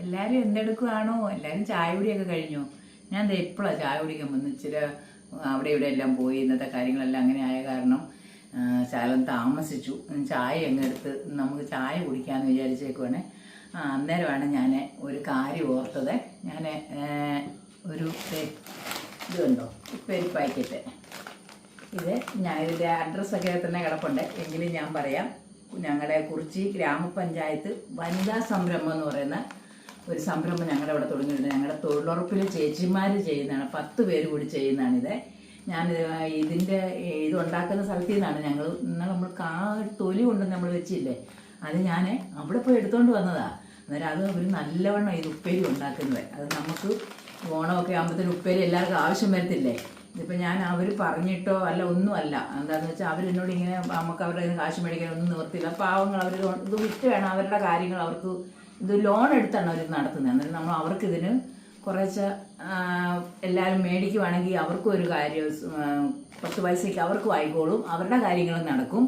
എല്ലാവരും എന്തെടുക്കുവാണോ? എല്ലാവരും ചായ കുടിയൊക്കെ കഴിഞ്ഞു. ഞാൻ ദേ എപ്പോഴാണ് ചായ കുടിക്കാൻ വന്ന് ഇച്ചിരി അവിടെ ഇവിടെ എല്ലാം പോയി. ഇന്നത്തെ കാര്യങ്ങളെല്ലാം അങ്ങനെ ആയ കാരണം ശകലം താമസിച്ചു. ചായ അങ്ങ് എടുത്ത് നമുക്ക് ചായ കുടിക്കാമെന്ന് വിചാരിച്ചേക്കുവാണേ. അന്നേരമാണ് ഞാൻ ഒരു കാര്യം ഓർത്തത്. ഞാൻ ഒരു ഇത് കണ്ടോ, ഉപ്പേരി പാക്കറ്റ്. ഇത് ഞാൻ ഇതിൻ്റെ അഡ്രസ്സൊക്കെ തന്നെ കിടപ്പുണ്ട്, എങ്കിലും ഞാൻ പറയാം. ഞങ്ങളുടെ കുറിച്ചി ഗ്രാമപഞ്ചായത്ത് വനിതാ സംരംഭം എന്ന് പറയുന്ന ഒരു സംരംഭം ഞങ്ങളുടെ അവിടെ തുടങ്ങിയിട്ടുണ്ട്. ഞങ്ങളുടെ തൊഴിലുറപ്പിൽ ചേച്ചിമാർ ചെയ്യുന്നതാണ്, 10 പേര് കൂടി ചെയ്യുന്നതാണിത്. ഞാൻ ഇതിൻ്റെ ഇതുണ്ടാക്കുന്ന സ്ഥലത്തു നിന്നാണ് ഞങ്ങൾ ഇന്നലെ നമ്മൾ തൊലി കൊണ്ട് നമ്മൾ വെച്ചില്ലേ, അത് ഞാൻ അവിടെ പോയി എടുത്തുകൊണ്ട് വന്നതാണ്. അന്നേരം അത് ഒരു നല്ലവണ്ണം ഇത് ഉപ്പേരി ഉണ്ടാക്കുന്നത്. അത് നമുക്ക് ഓണമൊക്കെ ആകുമ്പോഴത്തേന് ഉപ്പേരി എല്ലാവർക്കും ആവശ്യം വരത്തില്ലേ. ഇതിപ്പോൾ ഞാൻ അവർ പറഞ്ഞിട്ടോ അല്ല ഒന്നുമല്ല. എന്താണെന്ന് വെച്ചാൽ അവരെന്നോട് ഇങ്ങനെ നമുക്ക് അവരുടെ കയ്യിൽ നിന്ന് കാശ് മേടിക്കാൻ ഒന്നും നിവർത്തില്ല. പാവങ്ങൾ അവർ ഇത് വിറ്റ് വേണം അവരുടെ കാര്യങ്ങൾ, അവർക്ക് ഇത് ലോൺ എടുത്താണ് അവർ നടത്തുന്നത്. അന്നേരം നമ്മൾ അവർക്കിതിന് കുറച്ച് എല്ലാവരും മേടിക്കുവാണെങ്കിൽ അവർക്കും ഒരു കാര്യം 10 പൈസയ്ക്ക് അവർക്കും ആയിക്കോളും, അവരുടെ കാര്യങ്ങളും നടക്കും.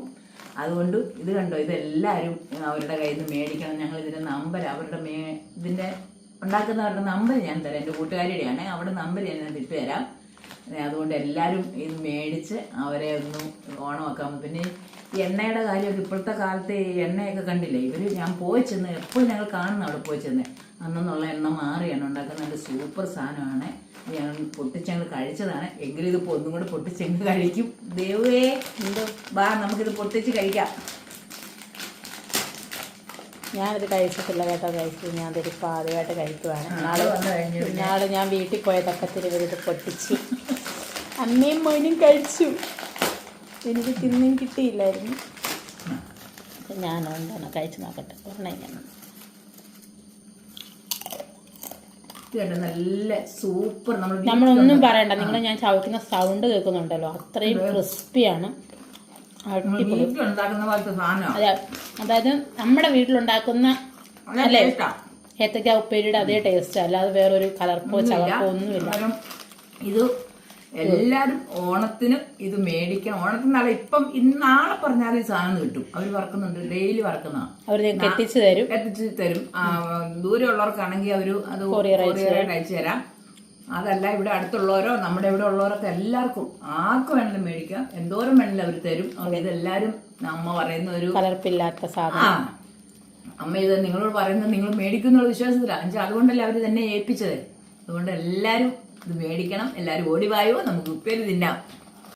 അതുകൊണ്ട് ഇത് കണ്ടോ, ഇതെല്ലാവരും അവരുടെ കയ്യിൽ നിന്ന് മേടിക്കണം. ഞങ്ങൾ ഇതിൻ്റെ നമ്പർ അവരുടെ ഇതിൻ്റെ ഉണ്ടാക്കുന്നവരുടെ നമ്പർ ഞാൻ തരാം. എൻ്റെ കൂട്ടുകാരിയുടെയാണ്, അവിടെ നമ്പർ ഞാൻ ഇട്ട് തരാം. അതുകൊണ്ട് എല്ലാവരും ഇത് മേടിച്ച് അവരെ ഒന്ന് ഓണമാക്കാം. പിന്നെ ഈ എണ്ണയുടെ കാര്യമൊക്കെ ഇപ്പോഴത്തെ കാലത്ത് എണ്ണയൊക്കെ കണ്ടില്ലേ ഇവർ, ഞാൻ പോയി ചെന്ന് എപ്പോഴും ഞങ്ങൾ കാണുന്ന അവിടെ പോയി ചെന്ന് അന്നുള്ള എണ്ണ മാറിയാണ് ഉണ്ടാക്കുന്നത്. നല്ല സൂപ്പർ സാധനമാണ്. ഞങ്ങൾ പൊട്ടിച്ചങ്ങൾ കഴിച്ചതാണ്, എങ്കിലും ഇതിപ്പോൾ ഒന്നും കൂടെ പൊട്ടിച്ചെങ്ങ് കഴിക്കും. ദേവേ എന്തോ ബാ, നമുക്കിത് പൊട്ടിച്ച് കഴിക്കാം. ഞാനിത് കഴിച്ചിട്ടില്ല കേട്ടോ. കഴിച്ചു ഞാൻ ഇതിപ്പോൾ ആദ്യമായിട്ട് കഴിക്കുവാണ്. നാളെ ഞാൻ വീട്ടിൽ പോയതൊക്കെ ഇവരിത് പൊട്ടിച്ച് അമ്മയും മോനും കഴിച്ചു. എനിക്ക് തിന്നും കിട്ടിയില്ലായിരുന്നു. ഞാൻ എന്താണ് കഴിച്ച് നോക്കട്ടെ. നല്ല സൂപ്പർ. നമ്മളൊന്നും പറയണ്ട, നിങ്ങൾ ഞാൻ ചവയ്ക്കുന്ന സൗണ്ട് കേൾക്കുന്നുണ്ടല്ലോ, അത്രയും ക്രിസ്പിയാണ്. അതായത് നമ്മുടെ വീട്ടിലുണ്ടാക്കുന്ന അല്ലേ ഏത്തക്ക ഉപ്പേരിയുടെ അതേ ടേസ്റ്റ്, അല്ലാതെ വേറൊരു കലർപ്പോ ചവർപ്പോ ഒന്നുമില്ല. ഇത് എല്ലാരും ഓണത്തിന് ഇത് മേടിക്കണം. ഓണത്തിന് നാളെ ഇപ്പം നാളെ പറഞ്ഞാലും ഈ സാധനം കിട്ടും. അവർ വറക്കുന്നുണ്ട്, ഡെയിലി വറക്കുന്ന അവർ എത്തിച്ചു തരും. ദൂരെയുള്ളവർക്കാണെങ്കിൽ അവർ അത് അയച്ചു തരാം. അതല്ല ഇവിടെ അടുത്തുള്ളവരോ നമ്മുടെ ഇവിടെ ഉള്ളവരൊക്കെ എല്ലാവർക്കും ആർക്കും വേണമെങ്കിലും മേടിക്കാം. എന്തോരം വേണമെങ്കിലും അവർ തരും. ഇതെല്ലാരും അമ്മ പറയുന്ന ഒരു കലർപ്പില്ലാത്ത സാധനം. അമ്മ ഇത് നിങ്ങളോട് പറയുന്നത് നിങ്ങൾ മേടിക്കുന്നുള്ള വിശ്വാസത്തിലാണ്. അതുകൊണ്ടല്ലേ അവർ തന്നെ ഏൽപ്പിച്ചത്. അതുകൊണ്ട് എല്ലാരും ഇത് മേടിക്കണം. എല്ലാരും ഓടിവായോ, നമുക്ക് ഉപ്പേരി തിന്നാം.